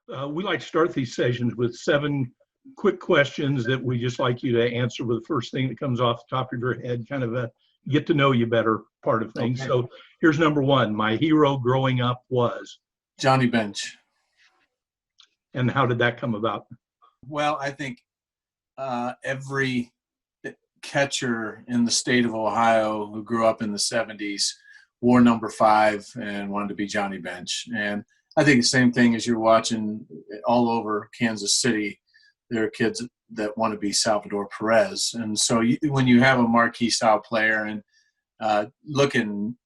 We like to start these sessions with 7 quick questions that we just like you to answer with the first thing that comes off the top of your head, kind of a get to know you better part of things. Okay. So here's number 1. My hero growing up was, Johnny Bench. and how did that come about? Well, I think every catcher in the state of Ohio who grew up in the 70s wore number 5 and wanted to be Johnny Bench. And I think the same thing as you're watching all over Kansas City, there are kids that want to be Salvador Perez. And so when you have a marquee style player, and looking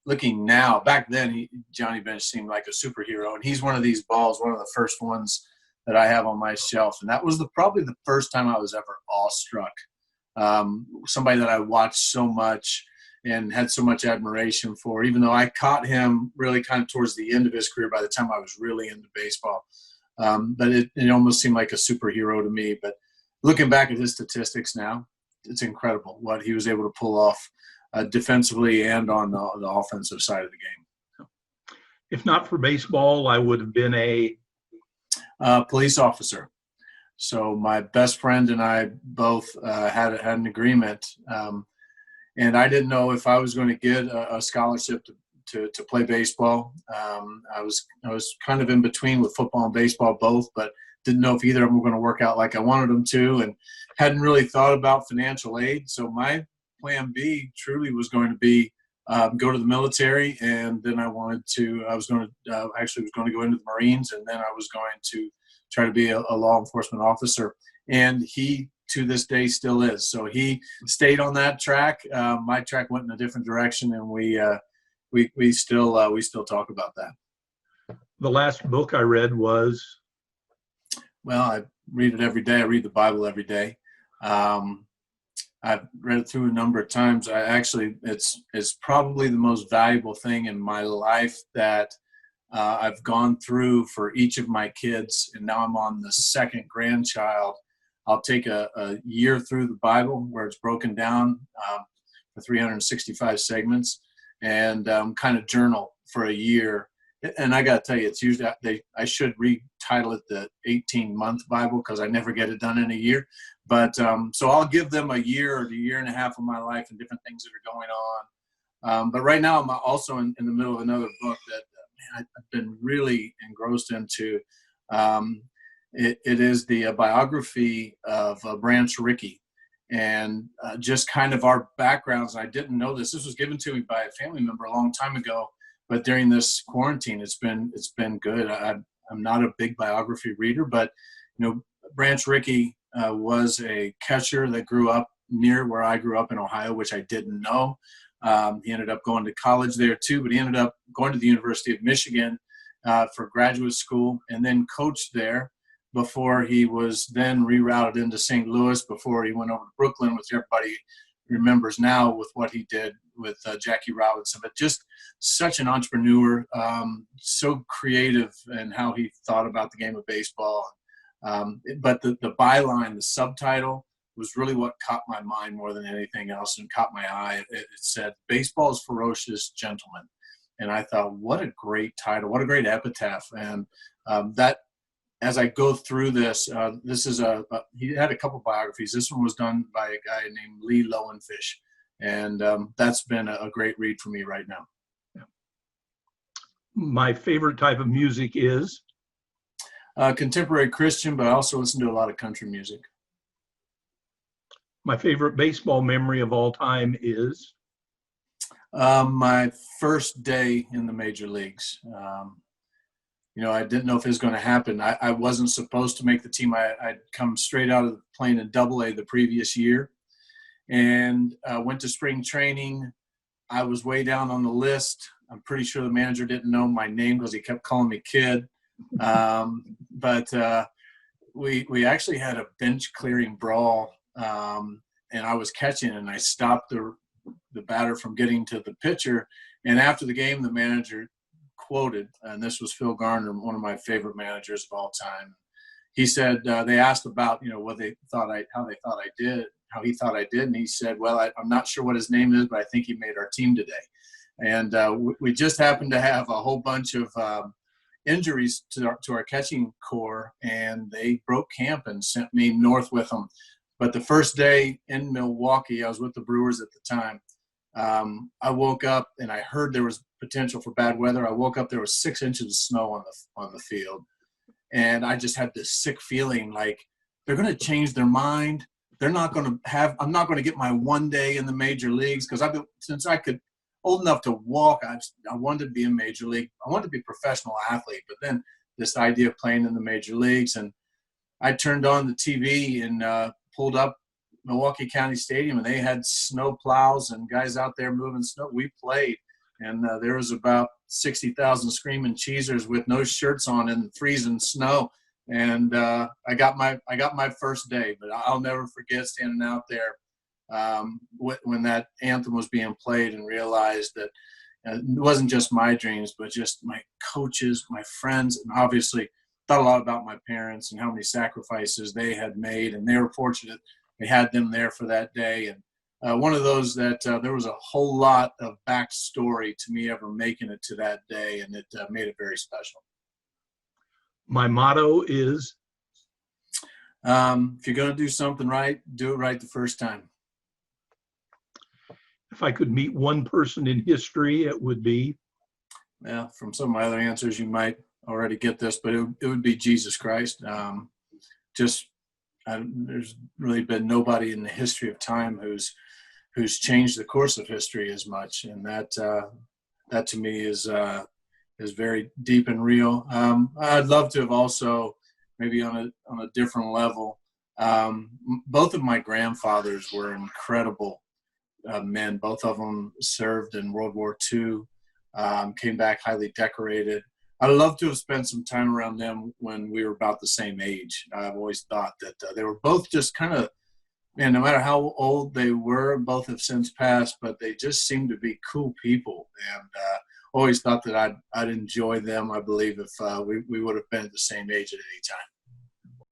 now, back then Johnny Bench seemed like a superhero, and he's one of these balls, one of the first ones that I have on my shelf. And that was probably the first time I was ever awestruck. Somebody that I watched so much and had so much admiration for, even though I caught him really kind of towards the end of his career by the time I was really into baseball. But it almost seemed like a superhero to me. But looking back at his statistics now, it's incredible what he was able to pull off defensively and on the offensive side of the game. If not for baseball, I would have been a police officer. So my best friend and I both had an agreement, and I didn't know if I was going to get a scholarship to play baseball. I was kind of in between with football and baseball both, but didn't know if either of them were going to work out like I wanted them to, and hadn't really thought about financial aid. So my plan B truly was going to be go to the military, and then I was going to go into the Marines, and then I was going to try to be a law enforcement officer. And he, to this day, still is. So he stayed on that track. My track went in a different direction, and we still talk about that. The last book I read was? Well, I read it every day. I read the Bible every day. I've read it through a number of times. It's probably the most valuable thing in my life that I've gone through for each of my kids, and now I'm on the second grandchild. I'll take a year through the Bible where it's broken down for 365 segments, and kind of journal for a year. And I got to tell you, it's usually I should retitle it the 18-month Bible, because I never get it done in a year. But so I'll give them a year or a year and a half of my life and different things that are going on. But right now I'm also in the middle of another book that I've been really engrossed into. It is the biography of Branch Rickey, and just kind of our backgrounds. I didn't know this. This was given to me by a family member a long time ago, but during this quarantine, it's been good. I'm not a big biography reader, but Branch Rickey was a catcher that grew up near where I grew up in Ohio, which I didn't know. He ended up going to college there too, but he ended up going to the University of Michigan for graduate school, and then coached there before he was then rerouted into St. Louis, before he went over to Brooklyn, which everybody remembers now with what he did with Jackie Robinson. But just such an entrepreneur, so creative in how he thought about the game of baseball. But the byline, the subtitle, was really what caught my mind more than anything else, and caught my eye. It said, "Baseball's ferocious gentlemen." And I thought, what a great title, what a great epitaph. And that, as I go through this, this is he had a couple biographies. This one was done by a guy named Lee Lowenfish. And that's been a great read for me right now. Yeah. My favorite type of music is? Contemporary Christian, but I also listen to a lot of country music. My favorite baseball memory of all time is? My first day in the major leagues. I didn't know if it was going to happen. I wasn't supposed to make the team. I'd come straight out of playing in Double-A the previous year, and went to spring training. I was way down on the list. I'm pretty sure the manager didn't know my name because he kept calling me kid. But we actually had a bench clearing brawl, and I was catching, and I stopped the batter from getting to the pitcher. And after the game, the manager quoted, and this was Phil Garner, one of my favorite managers of all time. He said, they asked about, how he thought I did. And he said, well, I'm not sure what his name is, but I think he made our team today. And we just happened to have a whole bunch of injuries to our catching corps, and they broke camp and sent me north with them. But the first day in Milwaukee, I was with the Brewers at the time. I woke up and I heard there was potential for bad weather. I woke up, there was 6 inches of snow on the field. And I just had this sick feeling like they're going to change their mind. I'm not going to get my one day in the major leagues, because since I could old enough to walk, I wanted to be in major league. I wanted to be a professional athlete, but then this idea of playing in the major leagues, and I turned on the TV and pulled up Milwaukee County Stadium, and they had snow plows and guys out there moving snow. We played, and there was about 60,000 screaming cheesers with no shirts on in freezing snow. And I got my first day, but I'll never forget standing out there when that anthem was being played, and realized that it wasn't just my dreams, but just my coaches, my friends, and obviously thought a lot about my parents and how many sacrifices they had made, and they were fortunate they had them there for that day. And one of those that there was a whole lot of backstory to me ever making it to that day, and it made it very special. My motto is, if you're going to do something right, do it right the first time. if I could meet one person in history, it would be? Well, from some of my other answers, you might already get this, but it would be Jesus Christ. There's really been nobody in the history of time who's changed the course of history as much, and that to me is very deep and real. I'd love to have also, maybe on a different level, both of my grandfathers were incredible men. Both of them served in World War II, came back highly decorated. I'd love to have spent some time around them when we were about the same age. I've always thought that they were both just kind of, man, no matter how old they were, both have since passed, but they just seemed to be cool people. And always thought that I'd enjoy them, I believe, if we would have been at the same age at any time.